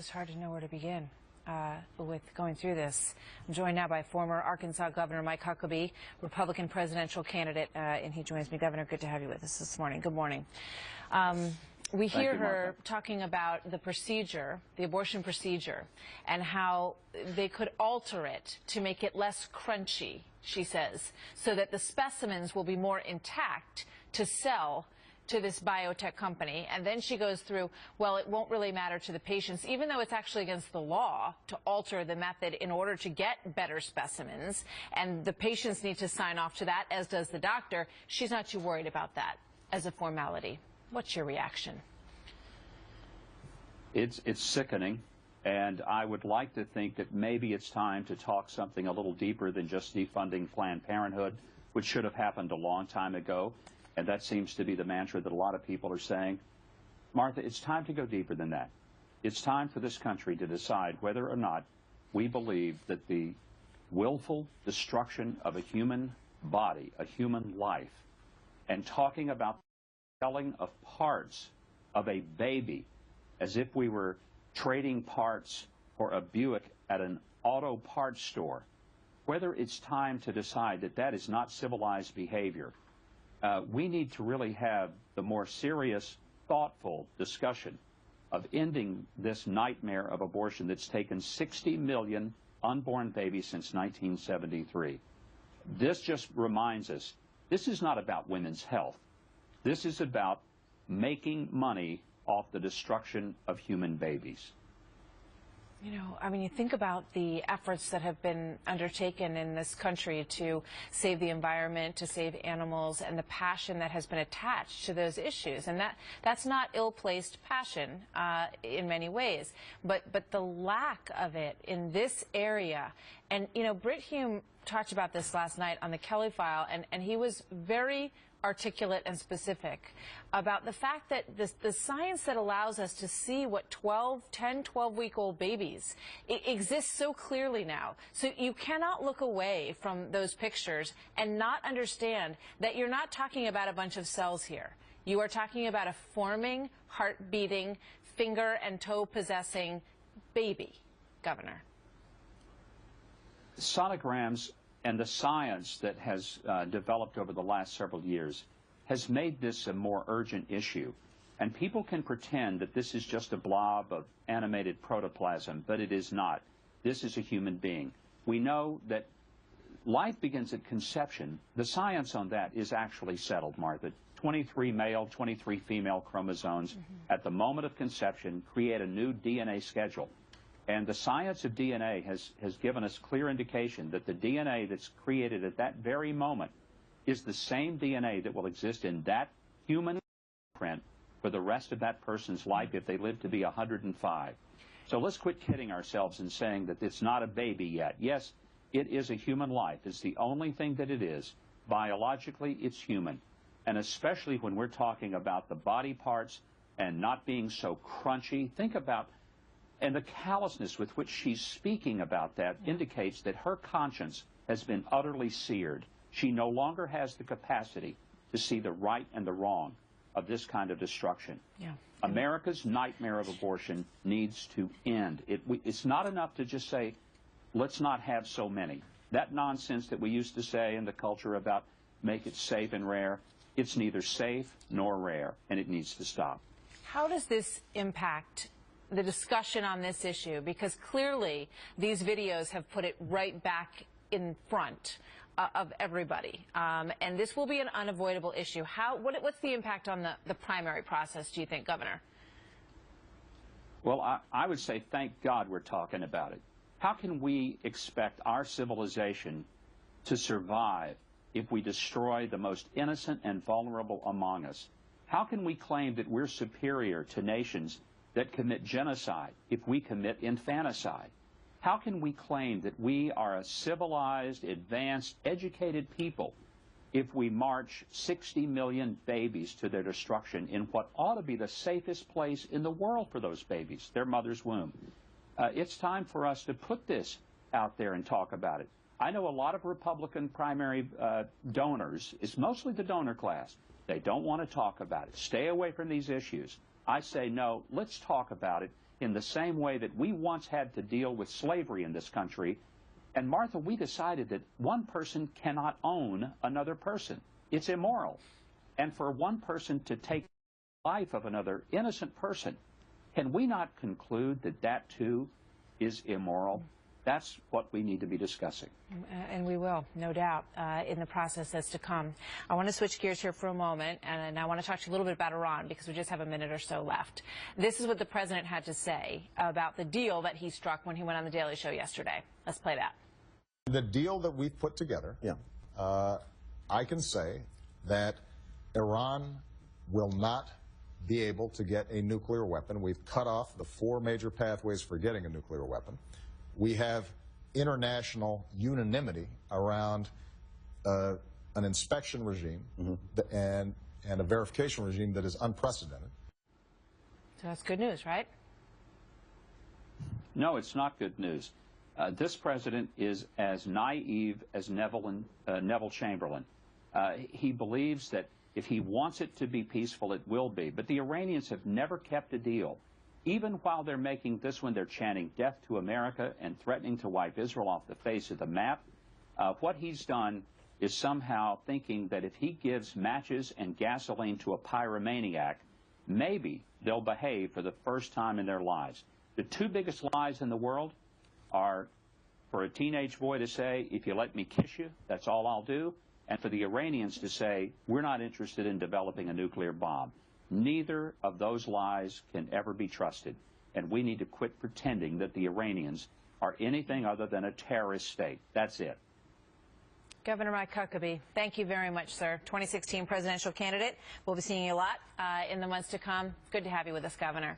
It's hard to know where to begin with going through this. I'm joined now by former Arkansas Governor Mike Huckabee, Republican presidential candidate, and he joins me. Governor, good to have you with us this morning. Good morning. We hear her talking about the procedure, the abortion procedure, and how they could alter it to make it less crunchy, she says, so that the specimens will be more intact to sell to this biotech company. And then she goes through, well, it won't really matter to the patients, even though it's actually against the law to alter the method in order to get better specimens. And the patients need to sign off to that, as does the doctor. She's not too worried about that as a formality. What's your reaction? It's sickening, and I would like to think that maybe it's time to talk something a little deeper than just defunding Planned Parenthood, which should have happened a long time ago. And that seems to be the mantra that a lot of people are saying. Martha, it's time to go deeper than that. It's time for this country to decide whether or not we believe that the willful destruction of a human body, a human life, and talking about the selling of parts of a baby as if we were trading parts for a Buick at an auto parts store, whether it's time to decide that that is not civilized behavior. We need to really have the more serious, thoughtful discussion of ending this nightmare of abortion that's taken 60 million unborn babies since 1973. This just reminds us, this is not about women's health. This is about making money off the destruction of human babies. You know, I mean, you think about the efforts that have been undertaken in this country to save the environment, to save animals, and the passion that has been attached to those issues. And that's not ill-placed passion in many ways, but the lack of it in this area. And, you know, Britt Hume talked about this last night on the Kelly File, and he was very articulate and specific about the fact that the science that allows us to see what 10, 12-week-old babies exists so clearly now. So you cannot look away from those pictures and not understand that you're not talking about a bunch of cells here. You are talking about a forming, heart-beating, finger and toe-possessing baby, Governor. Sonograms and the science that has developed over the last several years has made this a more urgent issue. And people can pretend that this is just a blob of animated protoplasm, but it is not. This is a human being. We know that life begins at conception. The science on that is actually settled, Martha. 23 male, 23 female chromosomes at the moment of conception create a new DNA schedule. And the science of DNA has given us clear indication that the DNA that's created at that very moment is the same DNA that will exist in that human print for the rest of that person's life if they live to be 105. So let's quit kidding ourselves and saying that it's not a baby yet. Yes, it is a human life. It's the only thing that it is. Biologically, it's human. And especially when we're talking about the body parts and not being so crunchy, think about. And the callousness with which she's speaking about that indicates that her conscience has been utterly seared. She no longer has the capacity to see the right and the wrong of this kind of destruction. Yeah. America's nightmare of abortion needs to end. It's not enough to just say, let's not have so many. That nonsense that we used to say in the culture about make it safe and rare, it's neither safe nor rare, and it needs to stop. How does this impact the discussion on this issue? Because clearly these videos have put it right back in front of everybody. And this will be an unavoidable issue. What's the impact on the primary process, do you think, Governor? Well, I would say thank God we're talking about it. How can we expect our civilization to survive if we destroy the most innocent and vulnerable among us? How can we claim that we're superior to nations that commit genocide if we commit infanticide? How can we claim that we are a civilized, advanced, educated people if we march 60 million babies to their destruction in what ought to be the safest place in the world for those babies, their mother's womb? It's time for us to put this out there and talk about it. I know a lot of Republican primary donors, it's mostly the donor class. They don't want to talk about it. Stay away from these issues. I say, no, let's talk about it in the same way that we once had to deal with slavery in this country. And Martha, we decided that one person cannot own another person. It's immoral. And for one person to take the life of another innocent person, can we not conclude that that too is immoral? That's what we need to be discussing. And we will, no doubt, in the process that's to come. I want to switch gears here for a moment, and I want to talk to you a little bit about Iran, because we just have a minute or so left. This is what the president had to say about the deal that he struck when he went on The Daily Show yesterday. Let's play that. The deal that we've put together, I can say that Iran will not be able to get a nuclear weapon. We've cut off the 4 major pathways for getting a nuclear weapon. We have international unanimity around an inspection regime and a verification regime that is unprecedented. So that's good news, right? No, it's not good news. This president is as naive as Neville Chamberlain. He believes that if he wants it to be peaceful, it will be. But the Iranians have never kept a deal. Even while they're making this one, they're chanting death to America and threatening to wipe Israel off the face of the map. What he's done is somehow thinking that if he gives matches and gasoline to a pyromaniac, maybe they'll behave for the first time in their lives. The 2 biggest lies in the world are for a teenage boy to say, if you let me kiss you, that's all I'll do, and for the Iranians to say, we're not interested in developing a nuclear bomb. Neither of those lies can ever be trusted, and we need to quit pretending that the Iranians are anything other than a terrorist state. That's it. Governor Mike Huckabee, thank you very much, sir. 2016 presidential candidate. We'll be seeing you a lot in the months to come. Good to have you with us, Governor.